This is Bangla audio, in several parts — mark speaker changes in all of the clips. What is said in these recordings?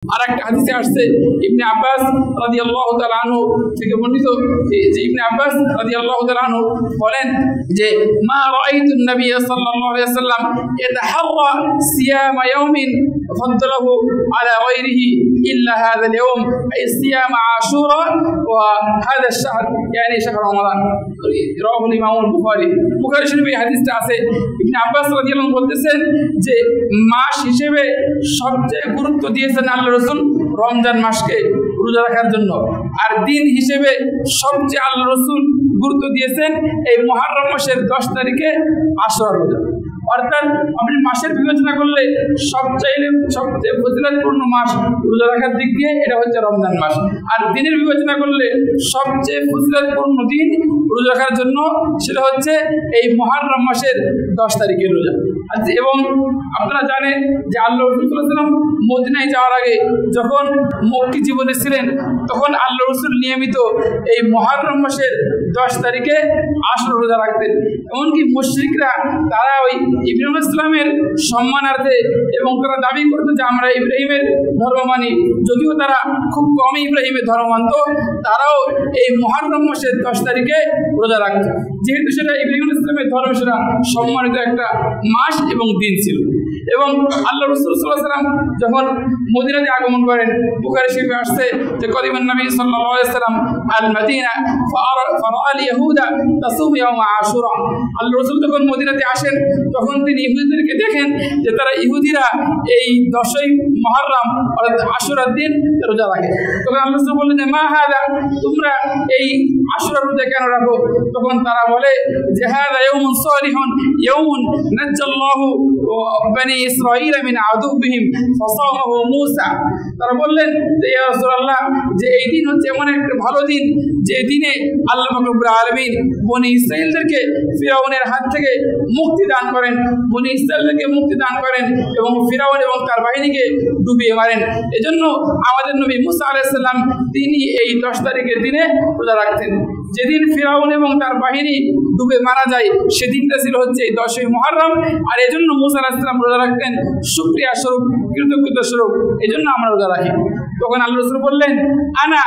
Speaker 1: আর একটা হাদিসে আসছে ইবনে আব্বাস রাদিয়াল্লাহু তাআলা আনহু থেকে বর্ণিত যে ইবনে আব্বাস রাদিয়াল্লাহু তাআলা আনহু বলেন যে মা রাআইতু নবী সাল্লাল্লাহু আলাইহি ওয়াসাল্লাম ইয়াতাহাররা সিয়াম ইয়াউমিন ফাদলাহু আলা গায়রিহি ইল্লা হাযা আল-ইয়াওম আই সিয়াম আশুরা ওয়া হাযা আশ-শাহর يعني شهر رمضان رواه الامام البخاري বুখারী শরীফে হাদিসটা আছে ইবনে আব্বাস রাদিয়াল্লাহু আনহু বলতেছেন যে মাস হিসেবে সবচেয়ে গুরুত্ব দিয়েছেন আল্লাহ রাসূল রমজান মাসকে রোজা রাখার জন্য আর দিন হিসেবে সবচেয়ে আল্লাহ রাসূল গুরুত্ব দিয়েছেন এই মুহররম মাসের 10 তারিখে আশুরা রোজা অর্থাৎ আপনি মাসের বিবেচনা করলে সবচেয়ে ফজিলতপূর্ণ মাস রোজা রাখার দিক দিয়ে এটা হচ্ছে রমজান মাস আর দিনের বিবেচনা করলে সবচেয়ে ফজিলতপূর্ণ দিন রোজা রাখার জন্য সেটা হচ্ছে এই মুহররম মাসের 10 তারিখের রোজা এবং আপনারা জানেন যে আল্লাহ রাসূল সাল্লাল্লাহু আলাইহি ওয়াসাল্লাম মদিনায় যাওয়ার আগে যখন মক্কি জীবনে ছিলেন তখন আল্লাহ রাসূল নিয়মিত এই মুহররম মাসের 10 তারিখে আশুরা রোজা রাখতেন এমনকি মুশরিকরা তারা ওই ইব্রাহিম ইসলামের সম্মানার্থে এবং তারা দাবি করতো যে আমরা ইব্রাহিমের ধর্ম মানি যদিও তারা খুব কম ইব্রাহিমের ধর্ম মানত তারাও এই মুহররম মাসের 10 তারিখে রোজা রাখত যেহেতু সেটা ইব্রাহিম ইসলামের ধর্ম সেটা সম্মানিত একটা মাস এবং দিন ছিল এবং আল্লাহ রাসূল সাল্লাল্লাহু আলাইহি ওয়াসাল্লাম যখন মদিনাতে আগমন করেন বুখারী শরীফে আসছে যে কদিমান নবী সাল্লাল্লাহু আলাইহি ওয়াসাল্লাম আল মদিনা ফারা আল ইহুদা তাসুম ইয়াউম আশুরা আল্লাহ রাসূল যখন মদিনাতে আসেন তখন তিনি ইহুদিদেরকে দেখেন যে তারা ইহুদিরা এই 10ই মুহররম অর্থাৎ আশুরার দিন রোজা রাখে তখন আল্লাহ রাসূল বললেন যে মা হাদা তোমরা এই আশুরা রোজা কেন রাখো তখন তারা বলে যে হাদা ইয়াউমুন সালিহুন ইয়াউমুন নাজ্জাল্লাহু বনি ইসরাঈল মিন আদুবিহিম ফাসামাহু মূসা তারা বললেন যে ইয়া রাসূলুল্লাহ যে এই দিন হচ্ছে এমন একটা ভালো দিন যে দিনে আল্লাহ পাক রব্বুল আলামিন বনি ইসরাঈলদেরকে ফিরাউনের হাত থেকে মুক্তি দান করেন বনি ইসরাঈলকে মুক্তি দান করেন এবং ফিরাউন এবং তার বাহিনীকে ডুবিয়ে মারেন এজন্য আমাদের নবী মুসা আলাইহিস সালাম তিনি এই 10 তারিখের দিনে রোজা রাখতেন যেদিন ফিরাউন এবং তার বাহিনী ডুবে মারা যায় সেদিনটা ছিল হচ্ছে এই 10ই মুহররম আর এজন্য মুসা আলাইহিস সালাম রোজা রাখতেন শুকরিয়া স্বরূপ কৃতজ্ঞতা স্বরূপ এজন্য আমরা রোজা রাখি তখন আল্লাহ রাসূল বললেন আনা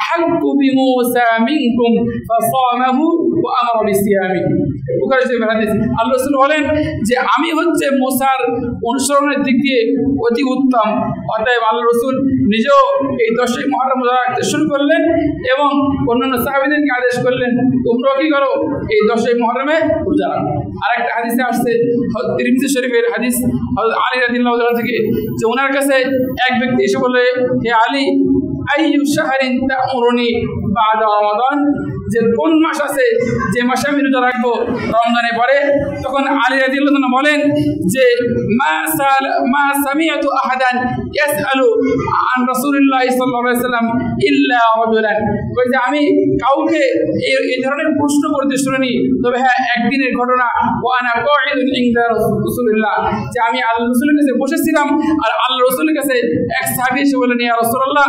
Speaker 1: আহাক্কু বিমূসা মিনকুম ফাসামাহু ওয়া আমারা বিসিয়ামি বুখারী শরীফের হাদিস আল্লাহ রাসূল বলেন যে আমি হচ্ছে মুসার অনুসরণের দিক দিয়ে অতি উত্তম অতএব আল্লাহ রাসূল নিজেও এই 10ই মুহররম রোজা রাখতে শুরু করলেন এবং অন্যান্য সাহাবীদেরকে আদেশ করলেন তোমরাও কি করো এই 10ই মুহররমে রোজা রাখো আরেকটা হাদিসে আসছে তিরমিজি শরীফের হাদিস হযরত আলী রাদিয়াল্লাহু তাআলা থেকে যে ওনার কাছে এক ব্যক্তি এসে বলে হে আলী আইয়ু শাহরিন তা'মুরুনি বা'দা রমাদান যে কোন মাস আছে যে মাসে আমি রোজা রাখবো রমজানের পরে তখন আলী রাদিয়াল্লাহু তাআলা বলেন যে মা সামিআতু আহাদান ইয়াসআলু আন রাসূলিল্লাহ সাল্লাল্লাহু আলাইহি ওয়াসাল্লাম ইল্লা রাজুলান ওই যে আমি কাউকে এই ধরনের প্রশ্ন করতে শুনিনি তবে হ্যাঁ একদিনের ঘটনা ওয়া আনা কাঈদুন ইনদা রাসূলিল্লাহ যে আমি আল্লাহর রাসূলের কাছে বসেছিলাম আর আল্লাহর রাসূলের কাছে এক সাহাবী এসে বললেন ইয়া রাসূলুল্লাহ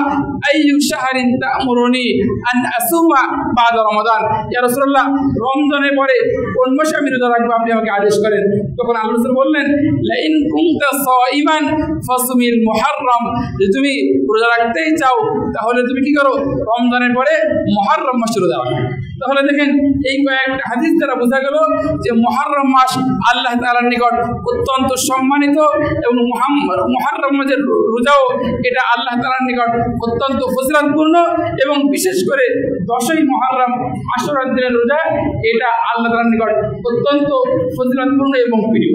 Speaker 1: আইয়ু শাহরিন তা'মুরুনি আন আসুমা বা'দা রমাদান ইয়া রাসূলুল্লাহ রমজানের পরে কোন মাসে আমি রোজা রাখবো আপনি আমাকে আদেশ করেন তখন আল্লাহ রাসূল বললেন লা ইন কুনতা সাইমান ফাসুমিল মুহররম যে তুমি রোজা রাখতেই চাও তাহলে তুমি কি করো রমজানের পরে মুহররম মাসে রোজা রাখো তাহলে দেখেন এই কয়েকটা হাদিস দ্বারা বোঝা গেল যে মুহররম মাস আল্লাহ তাআলার নিকট অত্যন্ত সম্মানিত এবং মুহররম মাসের রোজাও এটা আল্লাহ তাআলার নিকট অত্যন্ত ফজিলতপূর্ণ এবং বিশেষ করে 10ই মুহররম আশুরার দিনের রোজা এটা আল্লাহ তাআলার নিকট অত্যন্ত ফজিলতপূর্ণ এবং প্রিয়